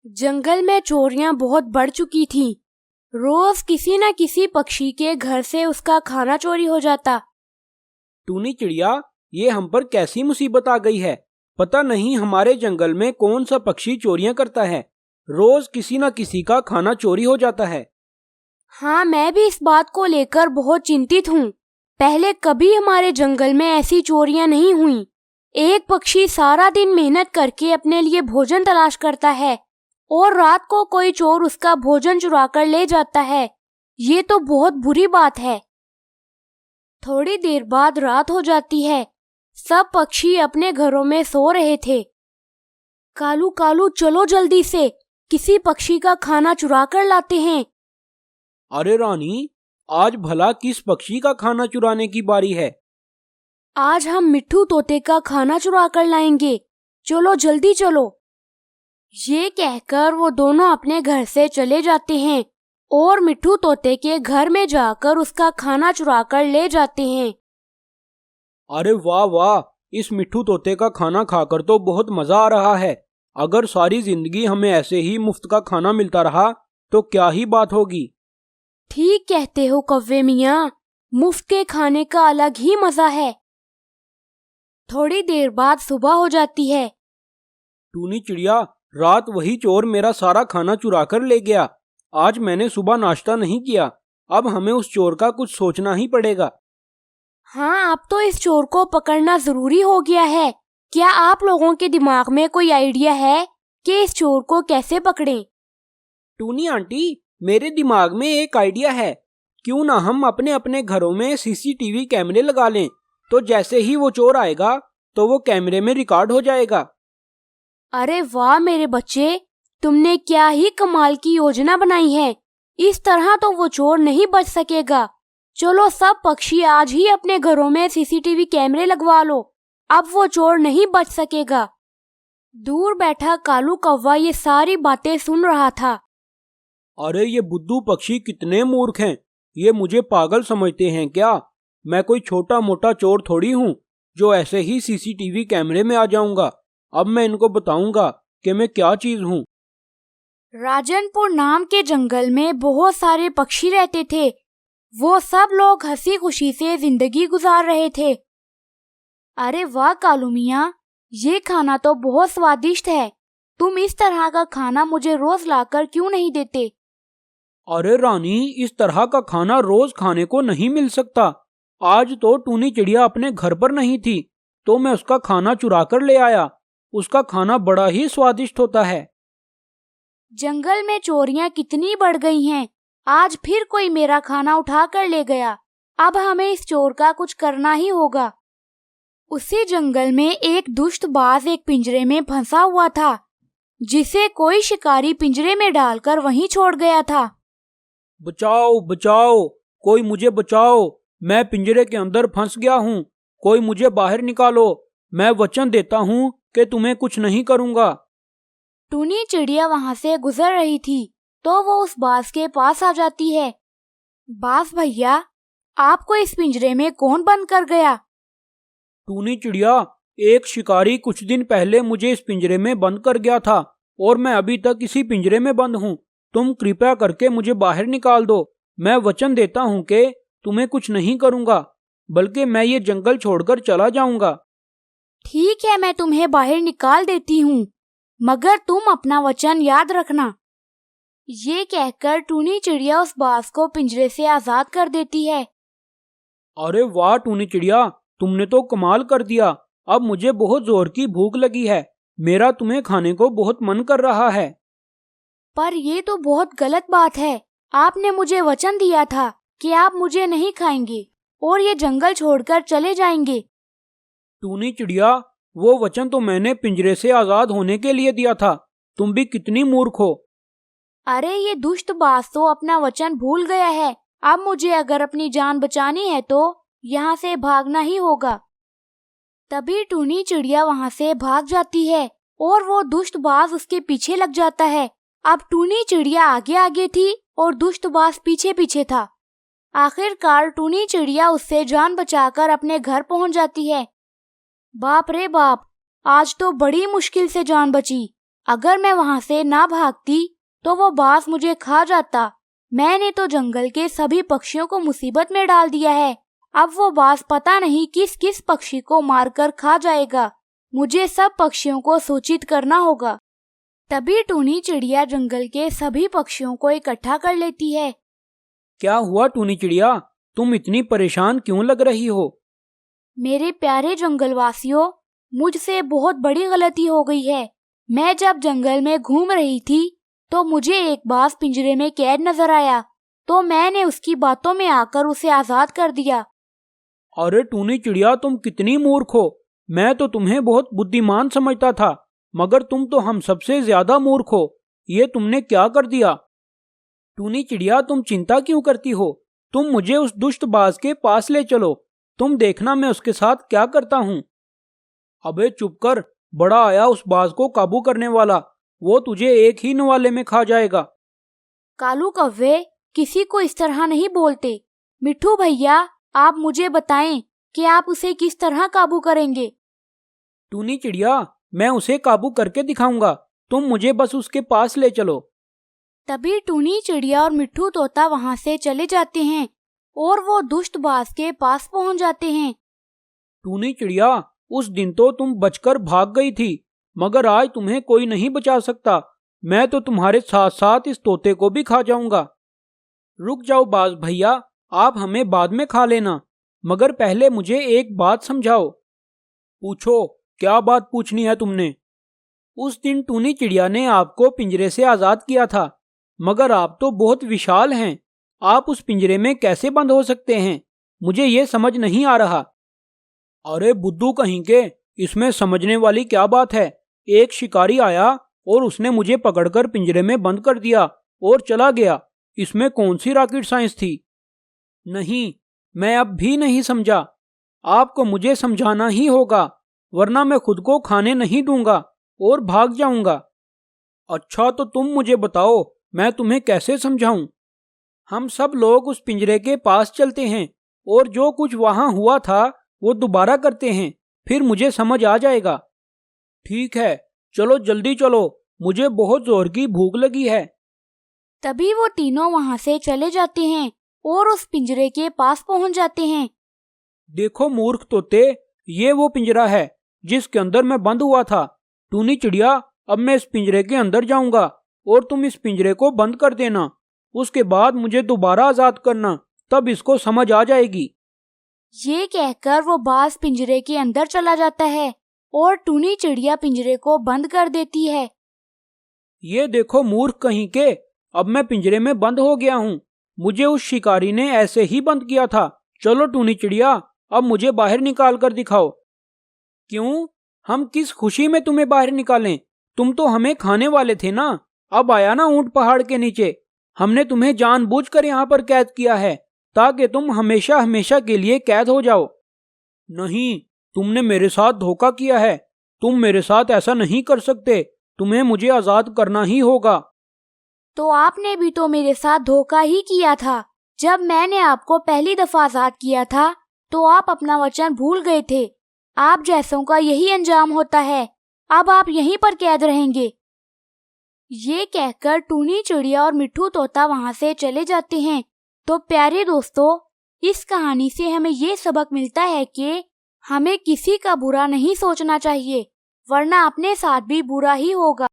जंगल में चोरियां बहुत बढ़ चुकी थीं। रोज किसी न किसी पक्षी के घर से उसका खाना चोरी हो जाता। टूनी चिड़िया, ये हम पर कैसी मुसीबत आ गई है। पता नहीं हमारे जंगल में कौन सा पक्षी चोरियां करता है। रोज किसी न किसी का खाना चोरी हो जाता है। हाँ, मैं भी इस बात को लेकर बहुत चिंतित हूँ। पहले कभी हमारे जंगल में ऐसी चोरियां नहीं हुई। एक पक्षी सारा दिन मेहनत करके अपने लिए भोजन तलाश करता है और रात को कोई चोर उसका भोजन चुरा कर ले जाता है। ये तो बहुत बुरी बात है। थोड़ी देर बाद रात हो जाती है। सब पक्षी अपने घरों में सो रहे थे। कालू कालू, चलो जल्दी से किसी पक्षी का खाना चुरा कर लाते हैं। अरे रानी, आज भला किस पक्षी का खाना चुराने की बारी है? आज हम मिट्ठू तोते का खाना चुरा कर लाएंगे। चलो जल्दी चलो। ये कहकर वो दोनों अपने घर से चले जाते हैं और मिट्ठू तोते के घर में जाकर उसका खाना चुरा कर ले जाते हैं। अरे वाह वाह, इस मिट्ठू तोते का खाना खाकर तो बहुत मजा आ रहा है। अगर सारी जिंदगी हमें ऐसे ही मुफ्त का खाना मिलता रहा तो क्या ही बात होगी। ठीक कहते हो कौवे मियाँ, मुफ्त के खाने का अलग ही मजा है। थोड़ी देर बाद सुबह हो जाती है। टूनी चिड़िया, रात वही चोर मेरा सारा खाना चुरा कर ले गया। आज मैंने सुबह नाश्ता नहीं किया। अब हमें उस चोर का कुछ सोचना ही पड़ेगा। हाँ, अब तो इस चोर को पकड़ना जरूरी हो गया है। क्या आप लोगों के दिमाग में कोई आइडिया है कि इस चोर को कैसे पकड़ें? टूनी आंटी, मेरे दिमाग में एक आइडिया है। क्यों ना हम अपने अपने घरों में सीसीटीवी कैमरे लगा लें, तो जैसे ही वो चोर आएगा तो वो कैमरे में रिकॉर्ड हो जाएगा। अरे वाह मेरे बच्चे, तुमने क्या ही कमाल की योजना बनाई है। इस तरह तो वो चोर नहीं बच सकेगा। चलो सब पक्षी आज ही अपने घरों में सीसीटीवी कैमरे लगवा लो। अब वो चोर नहीं बच सकेगा। दूर बैठा कालू कौवा ये सारी बातें सुन रहा था। अरे ये बुद्धू पक्षी कितने मूर्ख हैं। ये मुझे पागल समझते हैं क्या? मैं कोई छोटा मोटा चोर थोड़ी हूँ जो ऐसे ही सीसीटीवी कैमरे में आ जाऊंगा। अब मैं इनको बताऊंगा कि मैं क्या चीज हूँ। राजनपुर नाम के जंगल में बहुत सारे पक्षी रहते थे। वो सब लोग हंसी खुशी से जिंदगी गुजार रहे थे। अरे वाह कालू मियाँ, ये खाना तो बहुत स्वादिष्ट है। तुम इस तरह का खाना मुझे रोज लाकर क्यों नहीं देते? अरे रानी, इस तरह का खाना रोज खाने को नहीं मिल सकता। आज तो टूनी चिड़िया अपने घर पर नहीं थी तो मैं उसका खाना चुरा कर ले आया। उसका खाना बड़ा ही स्वादिष्ट होता है। जंगल में चोरियां कितनी बढ़ गई हैं। आज फिर कोई मेरा खाना उठा कर ले गया। अब हमें इस चोर का कुछ करना ही होगा। उसी जंगल में एक दुष्ट बाज एक पिंजरे में फंसा हुआ था, जिसे कोई शिकारी पिंजरे में डालकर वहीं छोड़ गया था। बचाओ बचाओ, कोई मुझे बचाओ। मैं पिंजरे के अंदर फंस गया हूँ। कोई मुझे बाहर निकालो। मैं वचन देता हूँ कि तुम्हें कुछ नहीं करूँगा। टूनी चिड़िया वहां से गुजर रही थी तो वो उस बाज के पास आ जाती है। बाज भैया, आपको इस पिंजरे में कौन बंद कर गया? टूनी चिड़िया, एक शिकारी कुछ दिन पहले मुझे इस पिंजरे में बंद कर गया था और मैं अभी तक इसी पिंजरे में बंद हूँ। तुम कृपया करके मुझे बाहर निकाल दो। मैं वचन देता हूँ कि तुम्हें कुछ नहीं करूँगा, बल्कि मैं ये जंगल छोड़कर चला जाऊंगा। ठीक है, मैं तुम्हें बाहर निकाल देती हूँ, मगर तुम अपना वचन याद रखना। ये कहकर टूनी चिड़िया उस बाज को पिंजरे से आजाद कर देती है। अरे वाह टूनी चिड़िया, तुमने तो कमाल कर दिया। अब मुझे बहुत जोर की भूख लगी है। मेरा तुम्हें खाने को बहुत मन कर रहा है। पर ये तो बहुत गलत बात है। आपने मुझे वचन दिया था कि आप मुझे नहीं खाएंगे और ये जंगल छोड़कर चले जाएंगे। टूनी चिड़िया, वो वचन तो मैंने पिंजरे से आजाद होने के लिए दिया था। तुम भी कितनी मूर्ख हो। अरे ये दुष्ट बाज तो अपना वचन भूल गया है। अब मुझे अगर अपनी जान बचानी है तो यहाँ से भागना ही होगा। तभी टूनी चिड़िया वहाँ से भाग जाती है और वो दुष्ट बाज उसके पीछे लग जाता है। अब टूनी चिड़िया आगे आगे थी और दुष्ट बाज पीछे पीछे था। आखिरकार टूनी चिड़िया उससे जान बचाकर अपने घर पहुँच जाती है। बाप रे बाप, आज तो बड़ी मुश्किल से जान बची। अगर मैं वहाँ से ना भागती तो वो बाज मुझे खा जाता। मैंने तो जंगल के सभी पक्षियों को मुसीबत में डाल दिया है। अब वो बाज पता नहीं किस किस पक्षी को मारकर खा जाएगा। मुझे सब पक्षियों को सूचित करना होगा। तभी टूनी चिड़िया जंगल के सभी पक्षियों को इकट्ठा कर लेती है। क्या हुआ टूनी चिड़िया, तुम इतनी परेशान क्यों लग रही हो? मेरे प्यारे जंगलवासियों, मुझसे बहुत बड़ी गलती हो गई है। मैं जब जंगल में घूम रही थी तो मुझे एक बाज पिंजरे में कैद नजर आया, तो मैंने उसकी बातों में आकर उसे आजाद कर दिया। अरे टूनी चिड़िया, तुम कितनी मूर्ख हो। मैं तो तुम्हें बहुत बुद्धिमान समझता था, मगर तुम तो हम सबसे ज्यादा मूर्ख हो। ये तुमने क्या कर दिया? टूनी चिड़िया, तुम चिंता क्यों करती हो? तुम मुझे उस दुष्ट बाज के पास ले चलो, तुम देखना मैं उसके साथ क्या करता हूँ। अबे चुप कर, बड़ा आया उस बाज को काबू करने वाला, वो तुझे एक ही नवाले में खा जाएगा। कालू कव्वे, किसी को इस तरह नहीं बोलते। मिट्ठू भैया, आप मुझे बताएं कि आप उसे किस तरह काबू करेंगे। टूनी चिड़िया, मैं उसे काबू करके दिखाऊंगा, तुम मुझे बस उसके पास ले चलो। तभी टूनी चिड़िया और मिट्ठू तोता वहाँ से चले जाते हैं और वो दुष्ट बाज के पास पहुँच जाते हैं। टूनी चिड़िया, उस दिन तो तुम बचकर भाग गई थी, मगर आज तुम्हें कोई नहीं बचा सकता। मैं तो तुम्हारे साथ साथ इस तोते को भी खा जाऊंगा। रुक जाओ बाज भैया, आप हमें बाद में खा लेना, मगर पहले मुझे एक बात समझाओ। पूछो, क्या बात पूछनी है तुमने? उस दिन टूनी चिड़िया ने आपको पिंजरे से आजाद किया था, मगर आप तो बहुत विशाल हैं, आप उस पिंजरे में कैसे बंद हो सकते हैं? मुझे ये समझ नहीं आ रहा। अरे बुद्धू कहीं के, इसमें समझने वाली क्या बात है? एक शिकारी आया और उसने मुझे पकड़कर पिंजरे में बंद कर दिया और चला गया। इसमें कौन सी रॉकेट साइंस थी? नहीं, मैं अब भी नहीं समझा। आपको मुझे समझाना ही होगा, वरना मैं खुद को खाने नहीं दूंगा और भाग जाऊंगा। अच्छा, तो तुम मुझे बताओ, मैं तुम्हें कैसे समझाऊं? हम सब लोग उस पिंजरे के पास चलते हैं और जो कुछ वहां हुआ था वो दोबारा करते हैं, फिर मुझे समझ आ जाएगा। ठीक है, चलो जल्दी चलो, मुझे बहुत जोर की भूख लगी है। तभी वो तीनों वहाँ से चले जाते हैं और उस पिंजरे के पास पहुँच जाते हैं। देखो मूर्ख तोते, ये वो पिंजरा है जिसके अंदर मैं बंद हुआ था। टूनी चिड़िया, अब मैं इस पिंजरे के अंदर जाऊंगा और तुम इस पिंजरे को बंद कर देना। उसके बाद मुझे दोबारा आजाद करना, तब इसको समझ आ जाएगी। ये कहकर वो बाज पिंजरे के अंदर चला जाता है और टूनी चिड़िया पिंजरे को बंद कर देती है। ये देखो मूर्ख कहीं के, अब मैं पिंजरे में बंद हो गया हूँ। मुझे उस शिकारी ने ऐसे ही बंद किया था। चलो टूनी चिड़िया, अब मुझे बाहर निकाल कर दिखाओ। क्यों? हम किस खुशी में तुम्हें बाहर निकालें? तुम तो हमें खाने वाले थे ना। अब आया ना ऊंट पहाड़ के नीचे। हमने तुम्हें जानबूझकर यहाँ पर कैद किया है ताकि तुम हमेशा हमेशा के लिए कैद हो जाओ। नहीं, तुमने मेरे साथ धोखा किया है। तुम मेरे साथ ऐसा नहीं कर सकते। तुम्हें मुझे आजाद करना ही होगा। तो आपने भी तो मेरे साथ धोखा ही किया था। जब मैंने आपको पहली दफा आजाद किया था तो आप अपना वचन भूल गए थे। आप जैसों का यही अंजाम होता है। अब आप यहीं पर कैद रहेंगे। ये कहकर टूनी चिड़िया और मिट्ठू तोता वहाँ से चले जाते हैं। तो प्यारे दोस्तों, इस कहानी से हमें ये सबक मिलता है कि हमें किसी का बुरा नहीं सोचना चाहिए, वरना अपने साथ भी बुरा ही होगा।